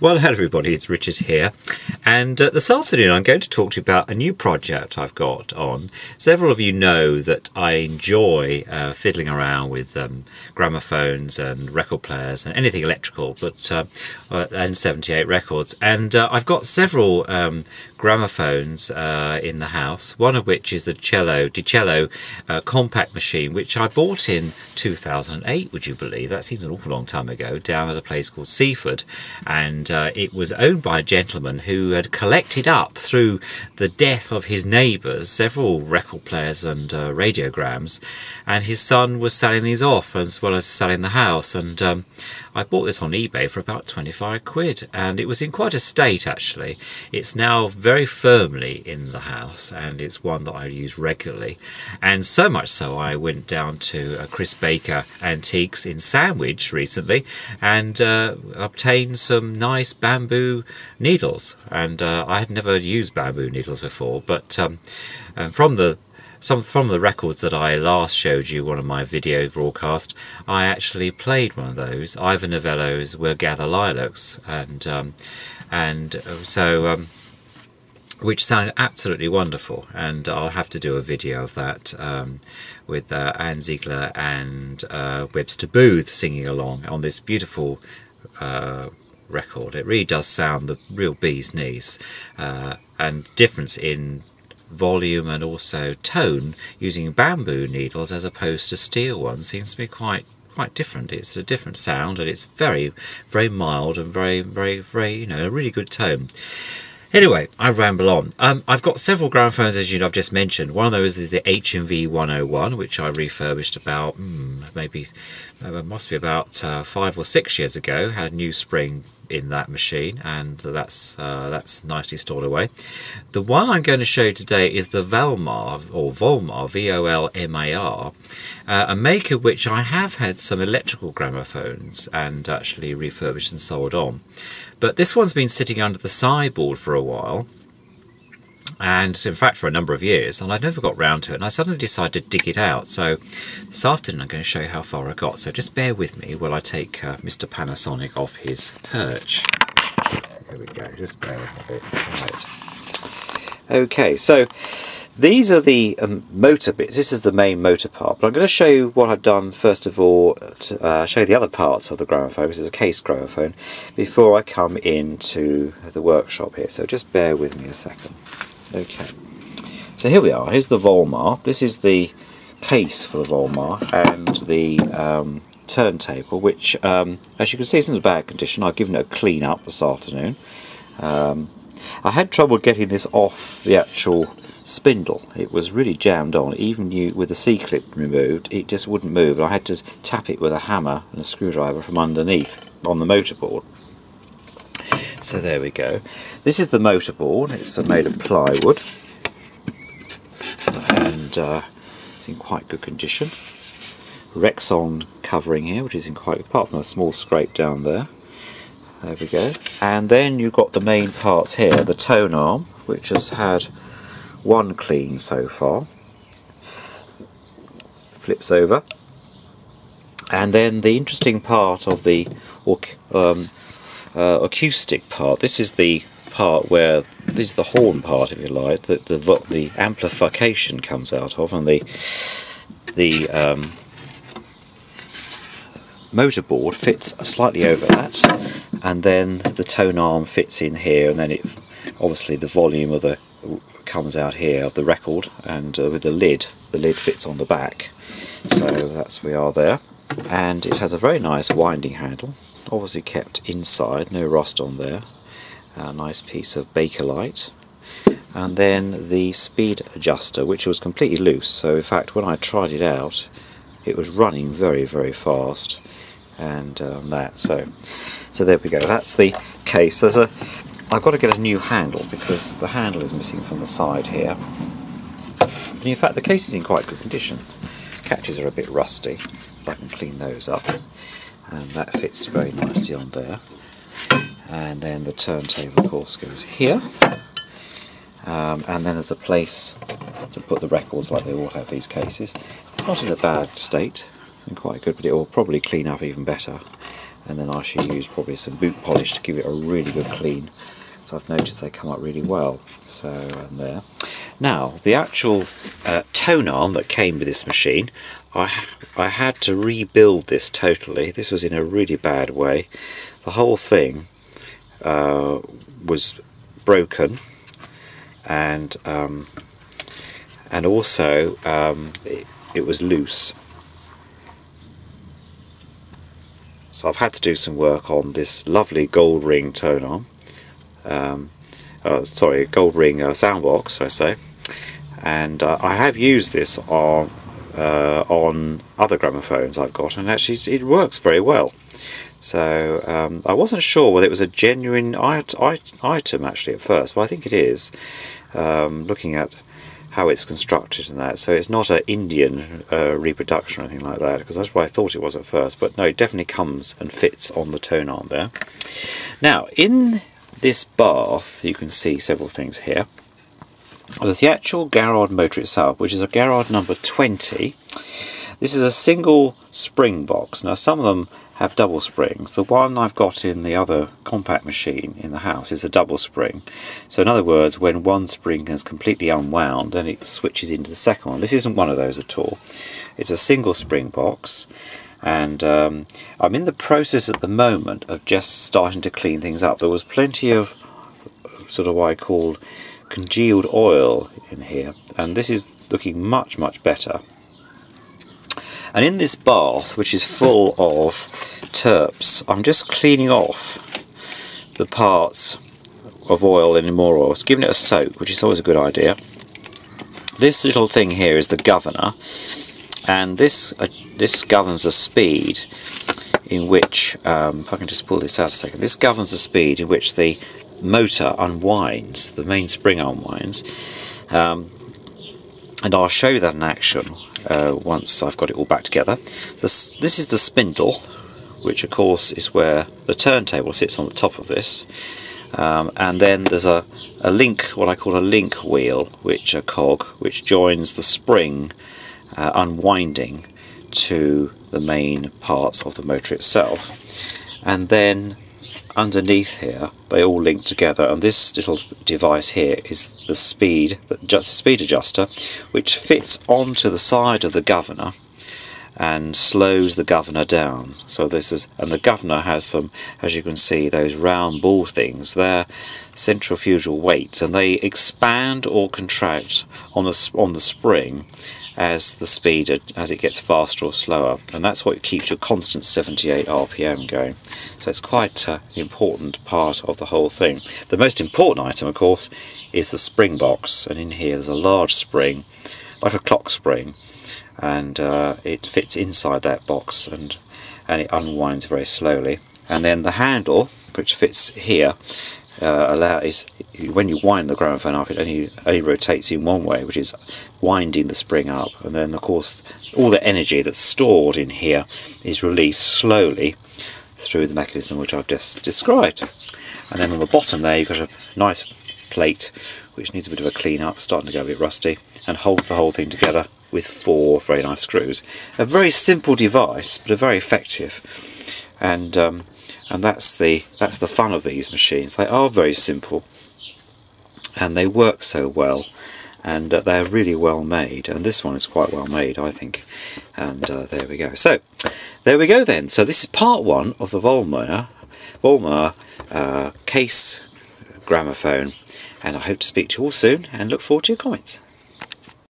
Well, hello everybody, it's Richard here, and this afternoon I'm going to talk to you about a new project I've got on. Several of you know that I enjoy fiddling around with gramophones and record players and anything electrical, but and 78 records, and I've got several gramophones in the house, one of which is the DiCello compact machine, which I bought in 2008, would you believe? That seems an awful long time ago, down at a place called Seaford, and it was owned by a gentleman who had collected up through the death of his neighbours several record players and radiograms, and his son was selling these off as well as selling the house, and I bought this on eBay for about 25 quid, and it was in quite a state actually. It's now very firmly in the house, and it's one that I use regularly, and so much so I went down to Chris Baker Antiques in Sandwich recently and obtained some nice bamboo needles, and I had never used bamboo needles before, but from the records that I last showed you, one of my video broadcasts, I actually played one of those, Ivor Novello's We'll Gather Lilacs, which sounded absolutely wonderful, and I'll have to do a video of that with Anne Ziegler and Webster Booth singing along on this beautiful record. It really does sound the real bee's knees, and difference in volume and also tone using bamboo needles as opposed to steel ones seems to be quite different. It's a different sound, and it's very mild and very, you know, a really good tone. Anyway, I ramble on. I've got several gramophones, as you know, I've just mentioned. One of those is the HMV 101, which I refurbished about, maybe, must be about 5 or 6 years ago. Had a new spring in that machine, and that's nicely stored away. The one I'm going to show you today is the Volmar, or Volmar, V-O-L-M-A-R, a maker which I have had some electrical gramophones and actually refurbished and sold on. But this one's been sitting under the sideboard for a while, and in fact for a number of years, and I never got round to it, and I suddenly decided to dig it out. So this afternoon I'm going to show you how far I got, so just bear with me while I take Mr. Panasonic off his perch. There we go, just bear with me a bit. Right. Okay, so these are the motor bits. This is the main motor part, but I'm going to show you what I've done first of all to show you the other parts of the gramophone. This is a case gramophone, before I come into the workshop here, so just bear with me a second. Okay, so here we are. Here's the Volmar. This is the case for the Volmar, and the turntable, which as you can see is in bad condition. I've given it a clean up this afternoon. I had trouble getting this off the actual spindle. It was really jammed on, even with the C-clip removed it just wouldn't move. I had to tap it with a hammer and a screwdriver from underneath on the motorboard. So there we go. This is the motorboard. It's made of plywood, and it's in quite good condition. Rexon covering here, which is in quite, apart from a small scrape down there. There we go. And then you've got the main parts here, the tone arm, which has had one clean so far, flips over, and then the interesting part of the acoustic part. This is the part where, this is the horn part, if you like, that the amplification comes out of, and the motorboard fits slightly over that, and then the tone arm fits in here, and then it obviously the volume of the comes out here of the record, and with the lid fits on the back, so that's we are there. And it has a very nice winding handle, obviously kept inside, no rust on there, a nice piece of Bakelite, and then the speed adjuster, which was completely loose, so in fact when I tried it out it was running very fast, and so there we go. That's the case. I've got to get a new handle because the handle is missing from the side here. But in fact the case is in quite good condition. Catches are a bit rusty, but I can clean those up. And that fits very nicely on there. And then the turntable of course goes here. And then there's a place to put the records, like they all have these cases. Not in a bad state, it's in quite good, but it will probably clean up even better. and then I should use probably some boot polish to give it a really good clean. So I've noticed they come up really well. So there. Now the actual tone arm that came with this machine, I had to rebuild this totally. This was in a really bad way. The whole thing was broken, and also it was loose. So I've had to do some work on this lovely gold ring tone arm. Sorry, gold ring soundbox, I say. And I have used this on other gramophones I've got, and actually it works very well. So I wasn't sure whether it was a genuine item actually at first, but I think it is, looking at how it's constructed and that. So it's not an Indian reproduction or anything like that, because that's what I thought it was at first. But no, it definitely comes and fits on the tone arm there. Now in this bath you can see several things here. There's the actual Garrard motor itself, which is a Garrard number 20. This is a single spring box. Now some of them have double springs. The one I've got in the other compact machine in the house is a double spring. So in other words, when one spring is completely unwound, then it switches into the second one. This isn't one of those at all. It's a single spring box, and I'm in the process at the moment of just starting to clean things up. There was plenty of sort of what I call congealed oil in here, and this is looking much better. And in this bath, which is full of terps, I'm just cleaning off the parts of oil and more oil. It's giving it a soak, which is always a good idea. This little thing here is the governor, and this governs the speed in which, if I can just pull this out a second, this governs the speed in which the motor unwinds, the main spring unwinds, and I'll show you that in action once I've got it all back together. This is the spindle, which of course is where the turntable sits on the top of this, and then there's a link, what I call a link wheel, a cog, which joins the spring unwinding to the main parts of the motor itself. And then underneath here they all link together, and this little device here is the speed adjuster, which fits onto the side of the governor and slows the governor down. So this is, and the governor has some, as you can see, those round ball things. They're centrifugal weights, and they expand or contract on the spring as the speed, as it gets faster or slower, and that's what keeps your constant 78 RPM going. So it's quite an important part of the whole thing. The most important item, of course, is the spring box, and in here there's a large spring, like a clock spring, and it fits inside that box, and it unwinds very slowly. And then the handle, which fits here, when you wind the gramophone up, it only rotates in one way, which is winding the spring up, and then of course all the energy that's stored in here is released slowly through the mechanism which I've just described. And then on the bottom there you've got a nice plate which needs a bit of a clean up, starting to go a bit rusty, and holds the whole thing together with 4 very nice screws. A very simple device, but a very effective. And that's the fun of these machines. They are very simple, and they work so well, and they're really well made. And this one is quite well made, I think. And there we go. So there we go then. So this is part 1 of the Volmar case gramophone, and I hope to speak to you all soon, and look forward to your comments.